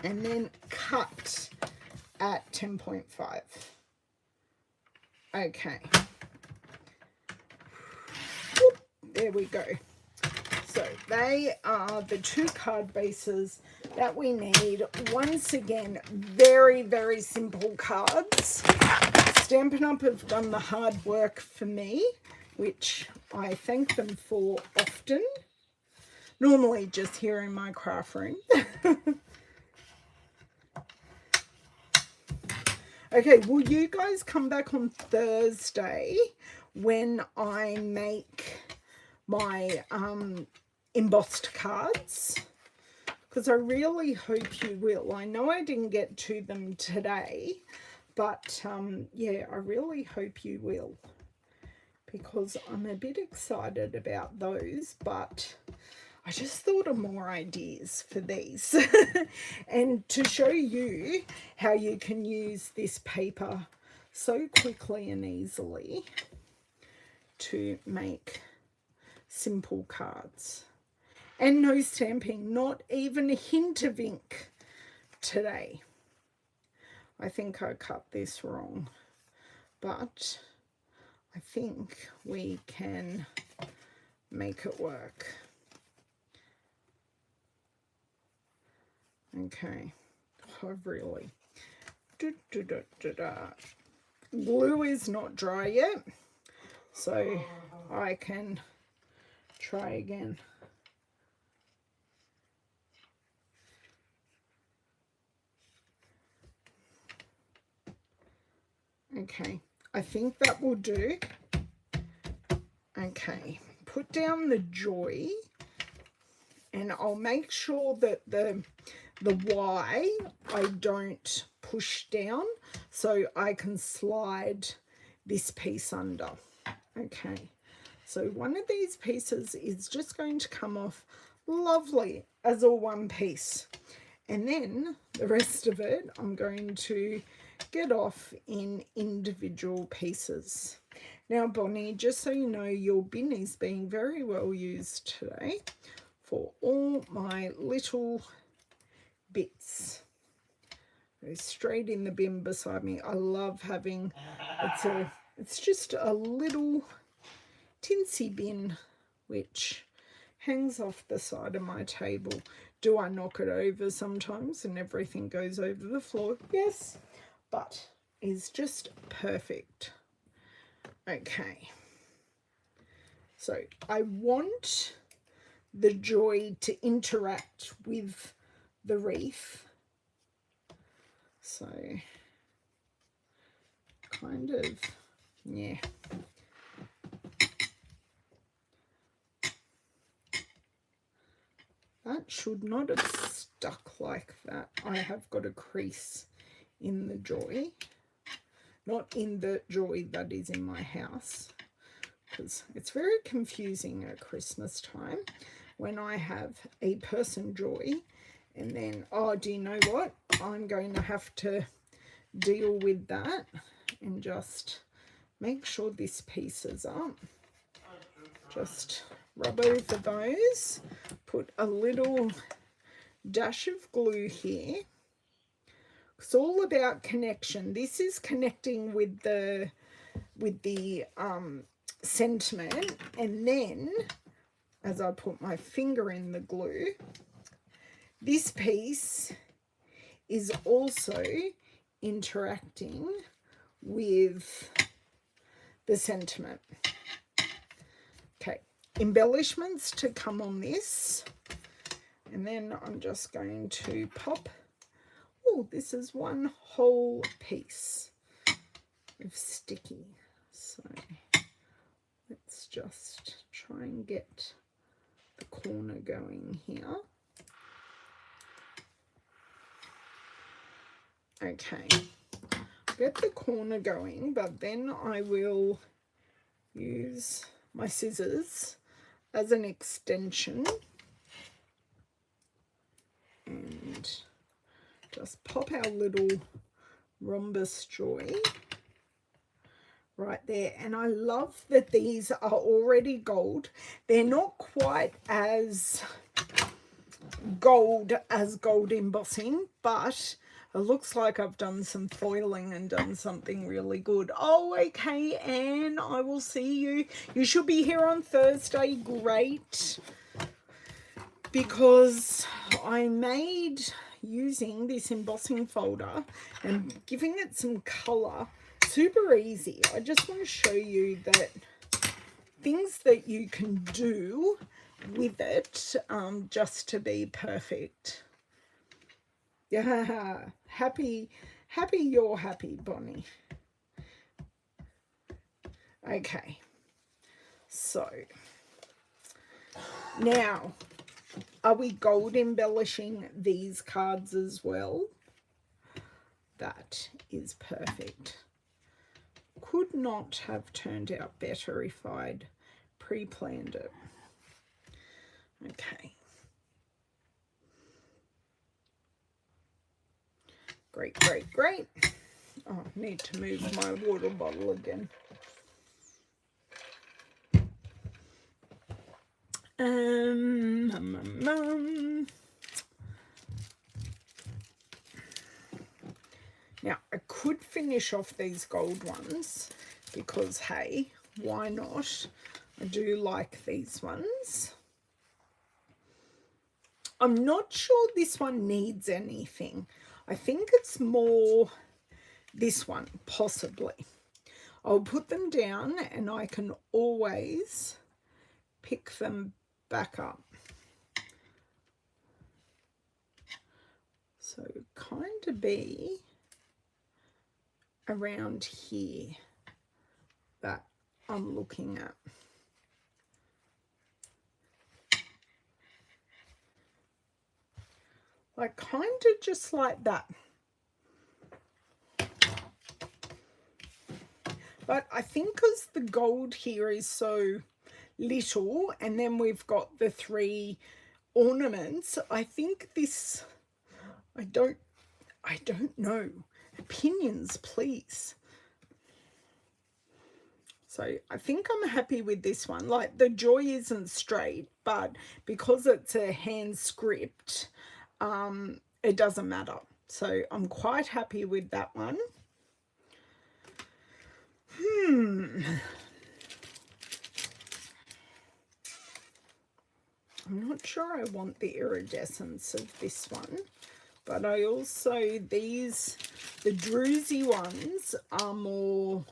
And then cut at 10.5. Okay. There we go. So they are the 2 card bases that we need. Once again, very, very simple cards. Stampin' Up! Have done the hard work for me, which I thank them for often. Normally just here in my craft room. Okay, will you guys come back on Thursday when I make my embossed cards? Because I really hope you will. I know I didn't get to them today, but yeah, I really hope you will, because I'm a bit excited about those, but I just thought of more ideas for these and to show you how you can use this paper so quickly and easily to make simple cards. And no stamping, not even a hint of ink today. I think I cut this wrong, but I think we can make it work. Okay, I've really... Glue is not dry yet, so I can try again. Okay, I think that will do. Okay, put down the joy, and I'll make sure that the Y I don't push down, so I can slide this piece under. Okay, so one of these pieces is just going to come off lovely as all one piece, and then the rest of it I'm going to get off in individual pieces. Now, Bonnie, just so you know, your bin is being very well used today for all my little bits. Go straight in the bin beside me. I love having, it's just a little tinsy bin which hangs off the side of my table. Do I knock it over sometimes and everything goes over the floor? Yes, but it's just perfect. Okay, so I want the joy to interact with the wreath, so kind of, yeah. That should not have stuck like that. I have got a crease in the joy, not in the joy that is in my house, because it's very confusing at Christmas time when I have a person joy and then, oh, do you know what? I'm going to have to deal with that and just make sure this piece is up. Just rub over those, put a little dash of glue here. It's all about connection. This is connecting with the sentiment, and then as I put my finger in the glue, this piece is also interacting with the sentiment. Okay, embellishments to come on this, and then I'm just going to pop. Oh, this is one whole piece of sticky, so let's just try and get the corner going here. Okay, get the corner going, but then I will use my scissors as an extension and just pop our little rhombus joy right there. And I love that these are already gold. They're not quite as gold as gold embossing, but it looks like I've done some foiling and done something really good. Oh, okay, Anne, I will see you. You should be here on Thursday. Great. because I made using this embossing folder and giving it some color super easy. I just want to show you that things that you can do with it just to be perfect. Yeah, happy you're happy, Bonnie. Okay, so now, are we gold embellishing these cards as well? That is perfect. Could not have turned out better if I'd pre-planned it. Okay. Great, great, great. Oh, I need to move my water bottle again. Now, I could finish off these gold ones because, hey, why not? I do like these ones. I'm not sure this one needs anything. I think it's more this one, possibly. I'll put them down and I can always pick them back up. So kind of be around here that I'm looking at. Like kind of just like that. But I think because the gold here is so little and then we've got the 3 ornaments, I think this, I don't know. Opinions, please. So I think I'm happy with this one. Like the joy isn't straight, but because it's a hand script, it doesn't matter. So I'm quite happy with that one. I'm not sure I want the iridescence of this one, but I also, the druzy ones are more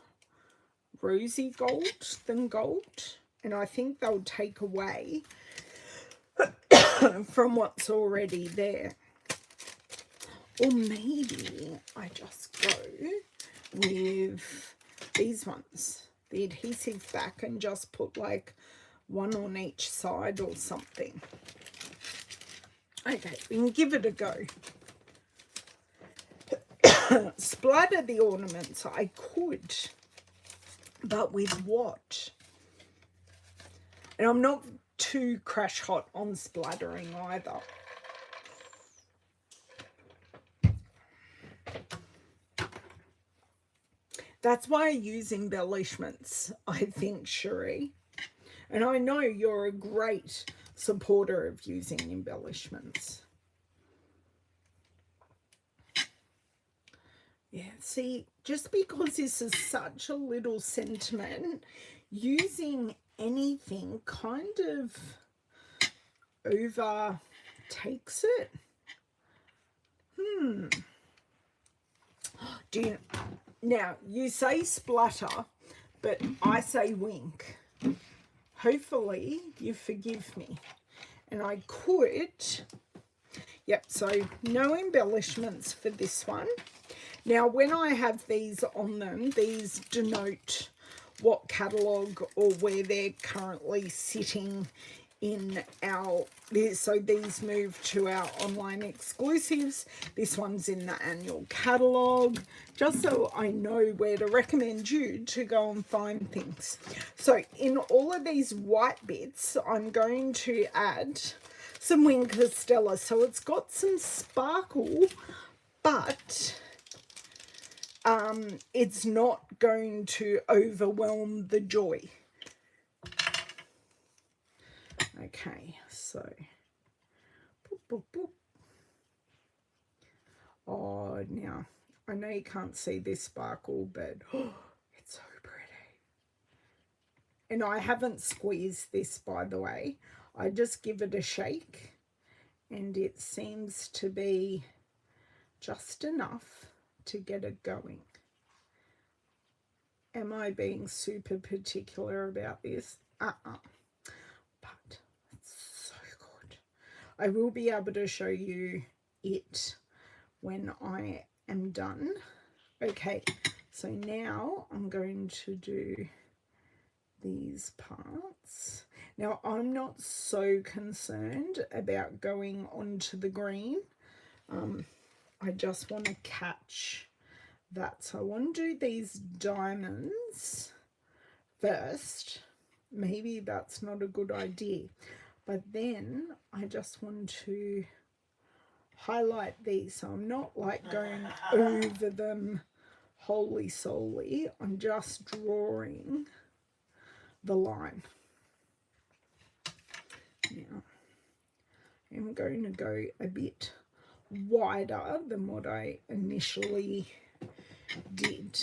rosy gold than gold, and I think they'll take away from what's already there. Or maybe I just go with these ones, the adhesive back, and just put like 1 on each side or something. Okay, we can give it a go. Splatter the ornaments, I could, but with what? And I'm not too crash hot on splattering either. That's why I use embellishments, I think, Cherie. And I know you're a great supporter of using embellishments. Yeah, see, just because this is such a little sentiment, using anything kind of overtakes it. Now, you say splatter, but I say wink. Hopefully you forgive me. And I could, yep, so no embellishments for this one. Now, when I have these on them, these denote what catalogue or where they're currently sitting in our, so these move to our online exclusives. This one's in the annual catalogue, just so I know where to recommend you to go and find things. So in all of these white bits, I'm going to add some Wink Stella. So it's got some sparkle, but it's not going to overwhelm the joy. Okay, so boop, boop, boop. Oh, now I know you can't see this sparkle, but oh, it's so pretty. And I haven't squeezed this, by the way. I just give it a shake and it seems to be just enough to get it going. Am I being super particular about this? But it's so good. I will be able to show you it when I am done. Okay, so now I'm going to do these parts. Now, I'm not so concerned about going onto the green. I just want to catch that. So I want to do these diamonds first. Maybe that's not a good idea. But then I just want to highlight these. So I'm not like going over them wholly solely. I'm just drawing the line. Now, I'm going to go a bit wider than what I initially did.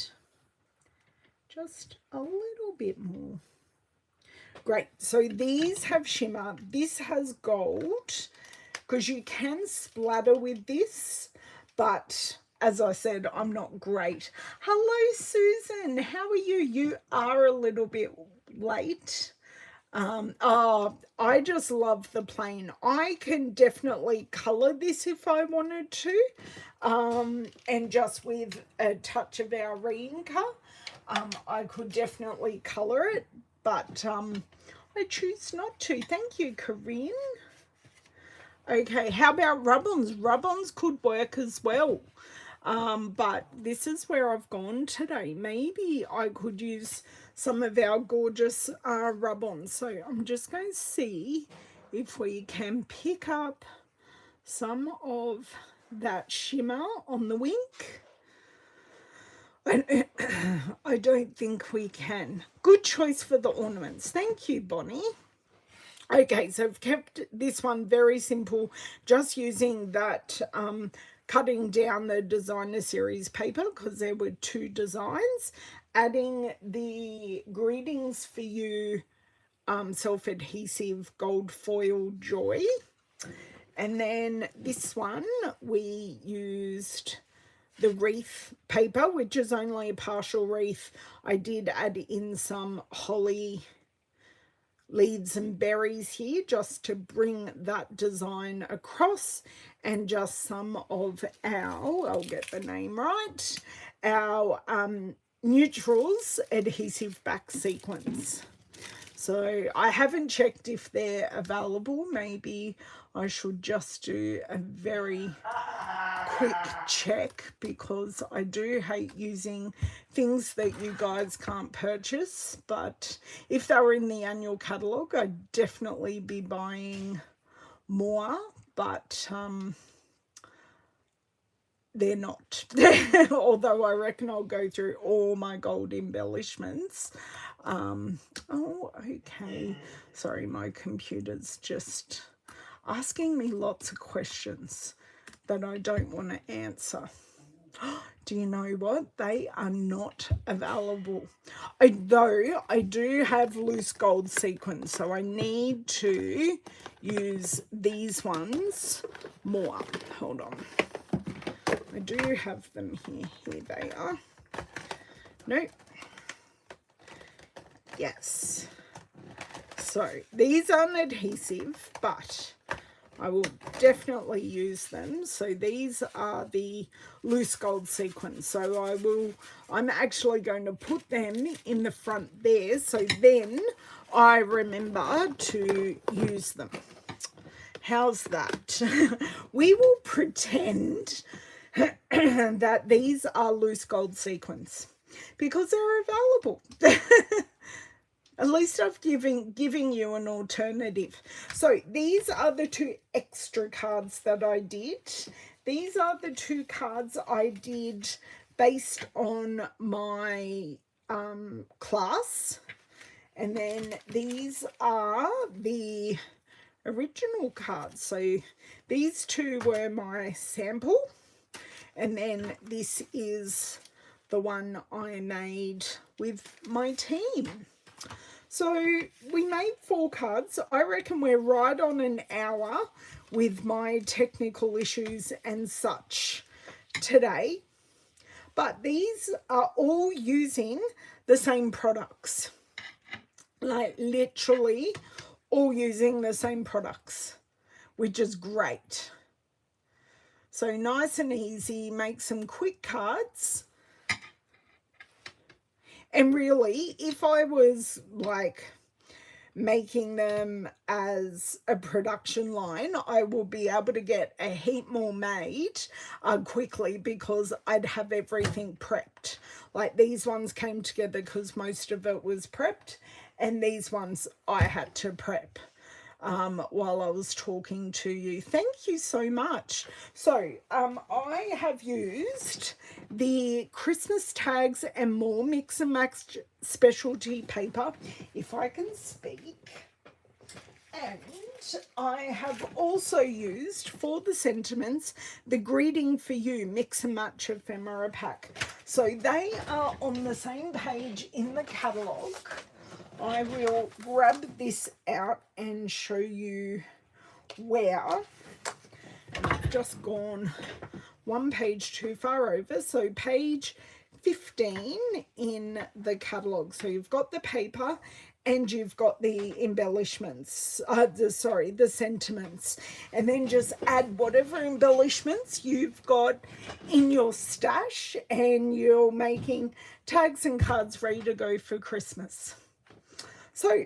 Just a little bit more. Great. So these have shimmer. This has gold, because you can splatter with this, but as I said, I'm not great. Hello, Susan. How are you? You are a little bit late. I just love the plain. I can definitely colour this if I wanted to, and just with a touch of our re-inker, I could definitely colour it, but I choose not to. Thank you, Corinne. Okay, how about rub-ons? Rub-ons could work as well. But this is where I've gone today. Maybe I could use some of our gorgeous rub-ons. So I'm just going to see if we can pick up some of that shimmer on the wink. I don't think we can. Good choice for the ornaments. Thank you, Bonnie. Okay, so I've kept this one very simple, just using that cutting down the designer series paper, because there were 2 designs, adding the greetings for you self-adhesive gold foil joy, and then this one we used the wreath paper, which is only a partial wreath. I did add in some holly leaves and berries here just to bring that design across, and just some of our, I'll get the name right, our neutrals adhesive back sequins. So I haven't checked if they're available. Maybe I should just do a very quick check, because I do hate using things that you guys can't purchase. But if they were in the annual catalogue, I'd definitely be buying more. But they're not. Although I reckon I'll go through all my gold embellishments. Oh, okay. Sorry, my computer's just asking me lots of questions that I don't want to answer. Do you know what? They are not available. Though I do have loose gold sequins, so I need to use these ones more. Hold on. I do have them here. Here they are. Nope. Yes. So these aren't adhesive, but I will definitely use them. So these are the loose gold sequins. So I'm actually going to put them in the front there, so then I remember to use them. How's that? We will pretend that these are loose gold sequins because they're available. At least I've giving you an alternative. So these are the 2 extra cards that I did. These are the 2 cards I did based on my class. And then these are the original cards. So these 2 were my sample. And then this is the one I made with my team. So we made 4 cards. I reckon we're right on an hour with my technical issues and such today. But these are all using the same products. Like literally all using the same products, which is great. So nice and easy, make some quick cards. And really, if I was like making them as a production line, I will be able to get a heap more made quickly because I'd have everything prepped. Like these ones came together because most of it was prepped, and these ones I had to prep while I was talking to you. Thank you so much. So I have used the Christmas tags and more mix and match specialty paper, if I can speak. And I have also used for the sentiments the Greeting for You mix and match ephemera pack. So they are on the same page in the catalogue. I will grab this out and show you where. And I've just gone one page too far over. So page 15 in the catalogue. So you've got the paper and you've got the embellishments, the sentiments. And then just add whatever embellishments you've got in your stash, and you're making tags and cards ready to go for Christmas. So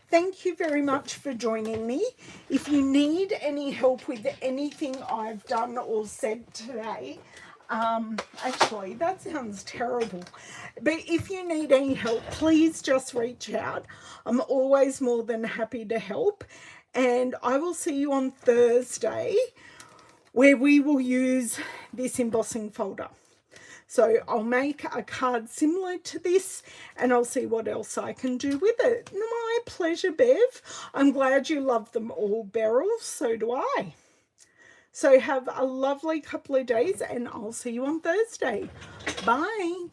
thank you very much for joining me. If you need any help with anything I've done or said today, actually that sounds terrible, but if you need any help, please just reach out. I'm always more than happy to help, and I will see you on Thursday where we will use this embossing folder. So I'll make a card similar to this, and I'll see what else I can do with it. My pleasure, Bev. I'm glad you love them all, Beryl. So do I. So have a lovely couple of days, and I'll see you on Thursday. Bye.